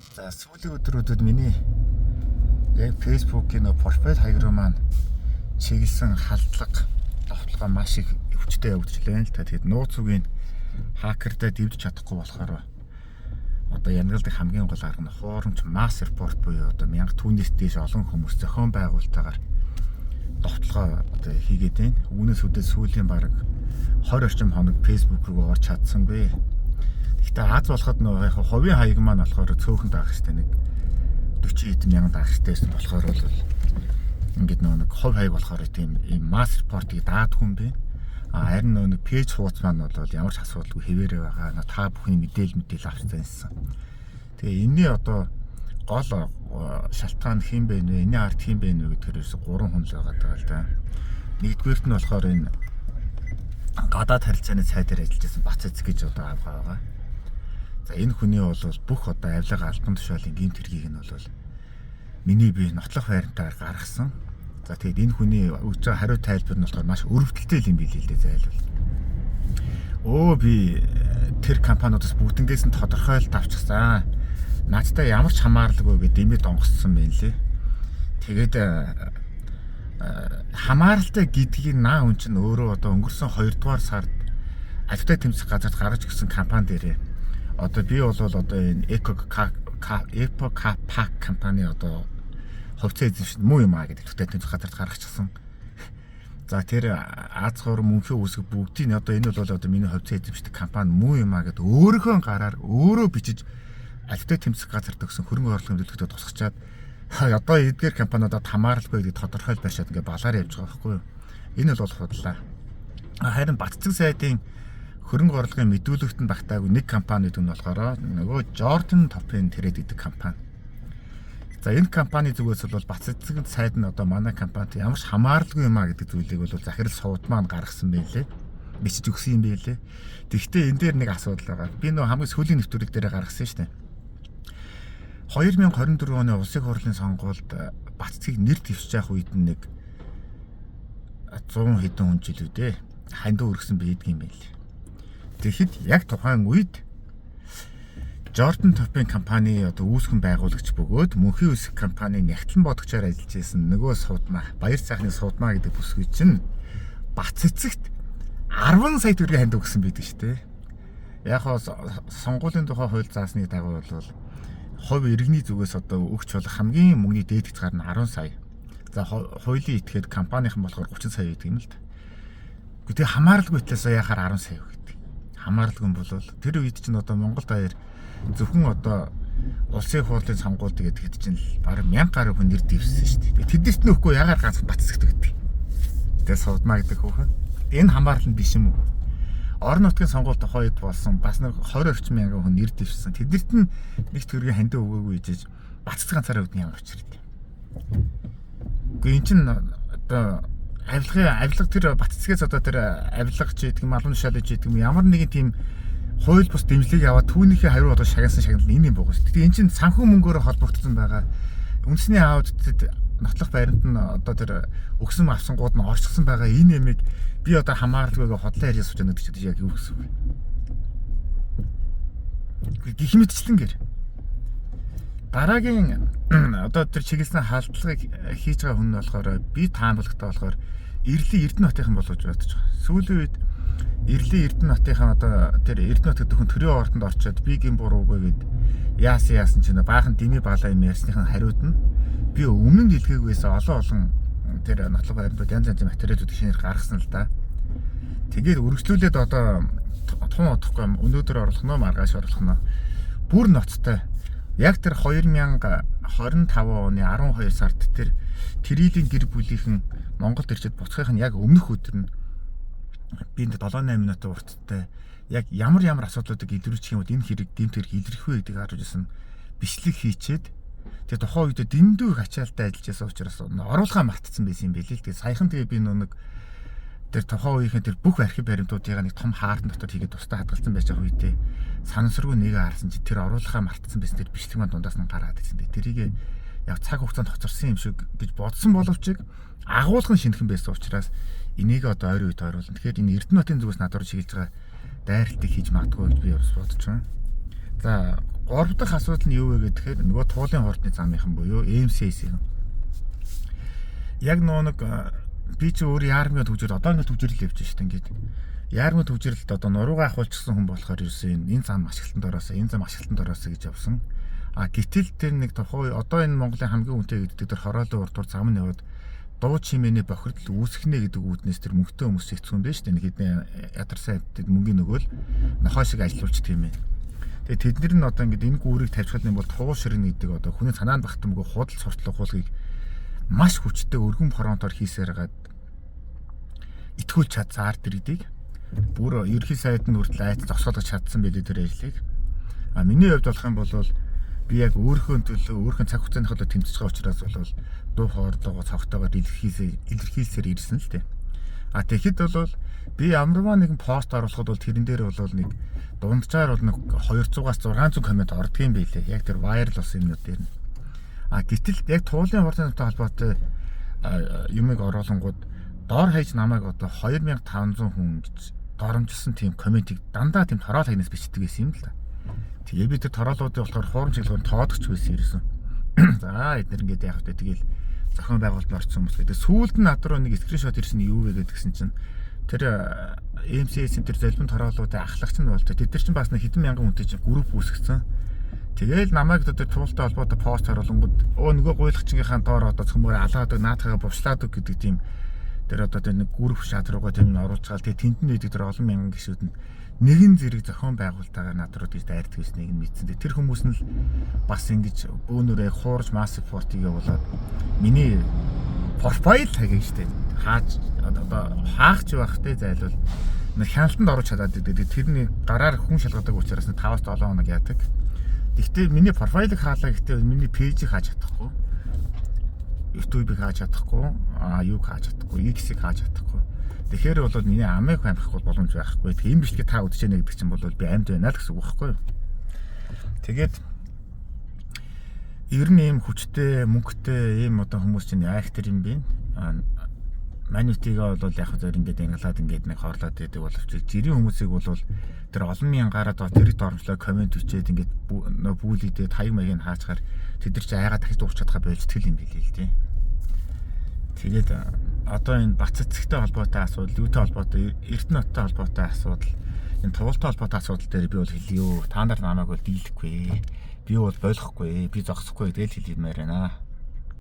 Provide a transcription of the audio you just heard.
За сүүлийн өдрүүдэд миний яг Facebook-ийн профиль хаяг руу маань чиглэсэн халдлага довтлогоо маш их өвчтэй явагдчихлаа л та. Тэгэхэд нууц үгийн хакердаа дэмжиж чадахгүй болохоор одоо янгалдаг хамгийн гол арга нь хуурамч масс репорт буюу одоо 1000 түүнээс дээш олон хүмүүс зохион байгуулалтаагаар довтлогоо одоо хийгээд байна. Үүнээс үүдээ сүүлийн бараг 20 орчим хоног Facebook руу орж чадсангүй. Гэхдээ Аз болоход нөө яг ховын хаяг маань болохоор цөөхөн даах хэрэгтэй нэг 40 хэдэн мянган даах хэрэгтэйсэн болохоор бол ингээд нэг хов хаяг болохоор тийм ийм масс репортыг даадгүй юм бэ. Харин нэг пэйж хуудас маань бол ямар ч асуудалгүй хэвээрээ байгаа. Та бүхний мэдээлэл авчихсан. Тэгээ энэний одоо гол шалтгаан хэм бэ нэ? Энэний ард хэм бэ нэ гэдгээрээс 3 хүн л байгаа л да. Нэгдүгээрт нь болохоор энэ гадаад харилцааны цай дээр ажиллаж байсан Бац эцэг гэж одоо авгаа байгаа. За энэ хүний бол бүх одоо авилга албан тушаалын гэмт хэргийг нь бол миний бие нотлох байрантаар гаргасан. За тэгэд энэ хүний өгж байгаа хариу тайлбар нь болохоор маш өрөвдөлттэй юм билээ л дээ зайлвал. Би тэр компаниудаас бүгднгээс нь тодорхойлт авчихсан. Наадтай ямар ч хамаарлаггүй гэдэг дэмэд онгоцсон байна лээ. Тэгээд хамааралтай гэдгийг наа хүн чинь өөрөө одоо өнгөрсөн 2 дугаар сард Альтай тэмцэх газарт гаргаж өгсөн компани дээрээ одоо би бол одоо энэ EcoPack компани одоо хувьцаа эзэмшин муу юм гэдэг Альтай тэмцэх газарт гаргачихсан. За тэр Аз хор мөнхийн үсэг бүгдийн одоо энэ бол одоо миний хувьцаа эзэмшдэг компани муу юм гэдэг өөрийнхөө гараар өөрөө бичиж Альтай тэмцэх газарт өгсөн хөрөнгө оруулалтын төлөвлөгөөд тусгачаад одоо эдгээр компаниудад хамааралгүй гэдэг тодорхойл байшаад ингээ балаар явж байгаа байхгүй юу? Энэ бол худлаа. Харин Батцэг сайдын хөрөнгө оруулалтын мэдүүлэгт нь багтаагүй нэг компани гэдэг нь болохоор нөгөө Jordan Top-ын Trade гэдэг компани. За энэ компани зүгээс бол Батцэг сайд нь одоо манай компанид ямар ч хамааралгүй юм а гэдэг зүйлийг бол захирал сууд маань гаргасан байлээ. Бичиж өгсөн юм байлээ. Тэгэхдээ энэ дээр нэг асуудал байгаа. Би нөгөө хамгийн сүүлийн нэвтрүүлэг дээр гаргасан шүү дээ. 2024 оны улсын хурлын сонгуульд Батцгийг нэр дэвшиж явах үед нэг 100 хэдэн хүн жилүүдээ хандуу өргсөн байдаг юм байл. Тэгэхэд яг тухайн үед Jordan Top-ын компани одоо үүсгэн байгуулагч бөгөөд мөнхийн үсэг компани нягтлан бодгочоор ажиллаж байсан нөгөө судмаа Баяр цаахны судмаа гэдэг бүсгүй чинь Батцэгт 10 сая төгрөгийн ханд өгсөн байдаг шүү дээ. Яг хоо сонгуулийн тухай хууль заасны дагуу бол хувь иргэний зүгээс одоо өгч болох хамгийн мөнгөний дээд хязгаар нь 10 сая. За хуулийн этгээд компанийн болохоор 30 сая гэдэг юм л да. Гэхдээ хамааралгүй талаас яхаар 10 сая өгдөг. Хамааралгүй юм бол тэр үед чинь одоо Монгол даяар зөвхөн одоо улсын хурлын сонгуульд гэдэг чинь бараг 1000 гаруй хүн нэр дэвссэн шүү дээ. Тэднэрт нь өгөхгүй ягаар ганц Батцэгт өгдөг. Тэгээ судмаа гэдэг хүүхэн. Энэ хамаарал нь биш юм уу? Орон нутгийн сонгуульд тухайд болсон бас нэг 20 орчим мянган хүн нэр дэвшсэн. Тэднэрт нь нэг төгрөгийн хандаа өгөөгүй гэж Батцэг ганцаараа өгдөг ямар учир вэ? Гэхдээ эн чинь одоо авилга тэр Батцэгээс одоо тэр авилгач гэдэг юм албан тушаалч гэдэг юм ямар нэгэн тийм хууль бус дэмжлэг аваад түүнийхээ хариу одоо шагнасан шагнал энэ юм байгаа шүү дээ. Эн чинь санхүү мөнгөөр холбогдсон байгаа. Үндэсний аудитд нотлох байранд нь одоо тэр өгсөн авсангууд нь орчихсон байгаа энэ ямиг би одоо хамааралгүйгээ хотлоо ярьж сууж байгаа гэдэг чинь яг юу гэсэн үг вэ? Гэх мэтчлэн гэр. Дараагийн одоо тэр чиглэсэн халдлагыг хийж байгаа хүн нь болохоор би таамаглагтай болохоор Эрдэнэ хотынхан болгож бодож байгаа. Сүүлийн үед Эрдэнэ хотынхан одоо тэр Эрдэнэ хот гэдэг хүн төрийн ордонд орчоод би гин буруугүй гэд яасан чинь баахан дими балаа юм ярьсныхын хариуд нь би өмнө нь дэлгээгүйээс олон тэр нотлох байрнууд янз янзын материалууд шинээр гаргасан л да. Тэгээд үргэлжлүүлээд одоо тун удахгүй өнөөдөр оруулах нь маргааш оруулах нь бүр ноцтой. Яг тэр 2025 оны 12 сард тэр Тэрилийн гэр бүлийнхэн Монголд ирчээд буцахын яг өмнөх өдөр нь би 7-8 минутын урттай яг ямар асуудлуудыг илрүүлчих юм бол энэ хэрэг дэмт хэрэг илэрх вэ гэдгийг харуулж ирсэн бичлэг хийчээд тэгээ тухайн үед дэндүү их ачаалттай ажиллаж байсан учраас оруулахаа мартсан байсан юм билээ л. Тэгээ саяхан тэгээ би нэг тэр тухайн үеийнхэн тэр бүх архив баримтуудыг нэг том хаалтан дотор хийгээд тусдаа хадгалсан байж байгаа үедээ санамсаргүй нэгэ харсан чи тэр оруулахаа мартсан байсан тэр бичлэг маань дундаас нь гараад ирсэн. Тэрийг яг цаг хугацаанд хоцорсон юм шиг гэж бодсон боловч агуулгын шинэхэн байсан учраас энийг одоо ойрын үед ойруулна. Тэгэхээр энэ Эрдэнэ хотын зүгээс надад чиглэж байгаа дайралтыг хийж магадгүй гэж би бас бодож байна. За 3 дахь асуудал нь юу вэ гэхээр нөгөө туулын хортны замынхан буюу MCS юм. Яг нэг би чи өөр яармын төвжирэл одоо ингэ төвжирэл явж штэ ингээд. Яармын төвжирэлд одоо нуруугаа ахуулчихсан хүн болохоор ерөөсөн энэ зам ашиглалтанд ороосоо энэ зам ашиглалтанд ороосоо гэж явсан. Гэтэл тэр нэг тухай одоо энэ Монголын хамгийн үнэтэй гэдэг тэр хороолын урд зам нь яваад дуу чимээний бохирдол үүсгэнэ гэдэг үүднээс тэр мөнгөтэй хүмүүс хэцүү юм байна шүү дээ. Нэг хэдэн ядарсан хэвтэд мөнгөний нөгөөл нохоо шиг ажиллуулчих тийм ээ. Тэгээ тэднэр нь одоо ингээд энэ гүүрийг тавьчихвал юм бол туул ширнэ гэдэг одоо хүний санаанд багтамгүй худал суртлах хуулгыг маш хүчтэй өргөн фронтоор хийсээр гад итгүүлж чадсан ард иргэдийг бүр ерхий сайд нь хүртэл айц зогсоолгож чадсан байлээ тэр ажлыг. Миний хувьд болох юм бол би яг өөрийнхөө төлөө өөрийнхөө цаг хугацааны төлөө тэмцэж байгаа учраас бол дуу хоолойгоо цогтойгоор илэрхийлсээр ирсэн л дээ. Тэгэхэд бол би ямарваа нэгэн пост оруулахад бол тэрэн дээр бол нэг дунджаар бол нэг 200-аас 600 коммент ордгийн байлээ. Яг тэр viral болсон юмнууд дээр нь. Гэтэл яг туулын хурдан холбоотой юмыг оруулангууд доор хаяж намайг одоо 2500 хүн гэж доромжилсан тийм комментиг дандаа тийм тороол хагнаас бичдэг байсан юм л да. Тэгээ би тэр тороолуудыг болохоор хуурамч хэлгээр тоодогч байсан ерөөсөн. За эдгээр ингээд яг хөтэ тэгэл зохион байгуулалт орсон хүмүүс гэдэг. Сүүлд нь над руу нэг скриншот ирсэн нь юу вэ гэдгсэн чинь тэр MCS-ийн тэр залбин тороолуудын ахлагч нь болтой. Тэд нар чинь бас нэг хэдэн мянган хүнтэй чинь групп үүсгэсэн. Тэгээл намайг тэр туултай холбоотой пост харуулангууд нөгөө гуйлахчийнхаа доор одоо цөмөр алаадаг наатахаа бувшлаадаг гэдэг тийм тэр одоо тэр нэг групп шат руугаа тийм оруулцгаал тэгээ тэнд нь идэг тэр олон мянган гишүүд нь нэгэн зэрэг зохион байгуулалтаагаар над руу тийж дайрдаг гэснийг нь мэдсэн. Тэр хүмүүс нь л бас ингэж бөөнөрөө хуурж massive support-ийг явуулаад миний профайл хагийг штэ хааж одоо хаахч байхтэй зайлвал нэг хяналтанд оруулж чадаад идэг. Тэрний гараар хүн шалгадаг учраас 5-7 хоног яадаг. Гэхдээ миний профайлыг хаалаа гэхдээ миний пэйжийг хааж чадахгүй. YouTube-ыг хааж чадахгүй, юуг хааж чадахгүй, X-ийг хааж чадахгүй. Тэгэхээр бол миний амыг амжихгүй боломж байхгүй. Тэгээ юм бичлэгээ та үдчихэж яана гэдэг чинь бол би амьд байна л гэсэн үг байхгүй юу. Тэгээд ер нь ийм хүчтэй, мөнгөтэй ийм одоо хүмүүс чинь актер юм бэ. Манютига бол яг зөв ингээд англаад ингээд нэг хорлоод байдаг боловч жирийн хүмүүсийг бол тэр олон мянгаараа тэрийг дормжлоо комент бичээд ингээд бүүлийдээ хаяг маяг хаачаар тэд нар чи айгаа дахиж дуурч чадхаа болж тэл юм билээ л тий. Тэгээд одоо энэ Баццэгтэй холбоотой асуудал, юутай холбоотой, Эрдэнэттэй холбоотой асуудал, энэ туултай холбоотой асуудал дээр би бол хэлье. Та нар намайг бол дийлэхгүй. Би бол болохгүй, би зогсохгүй гэдэл хэлмээр байна.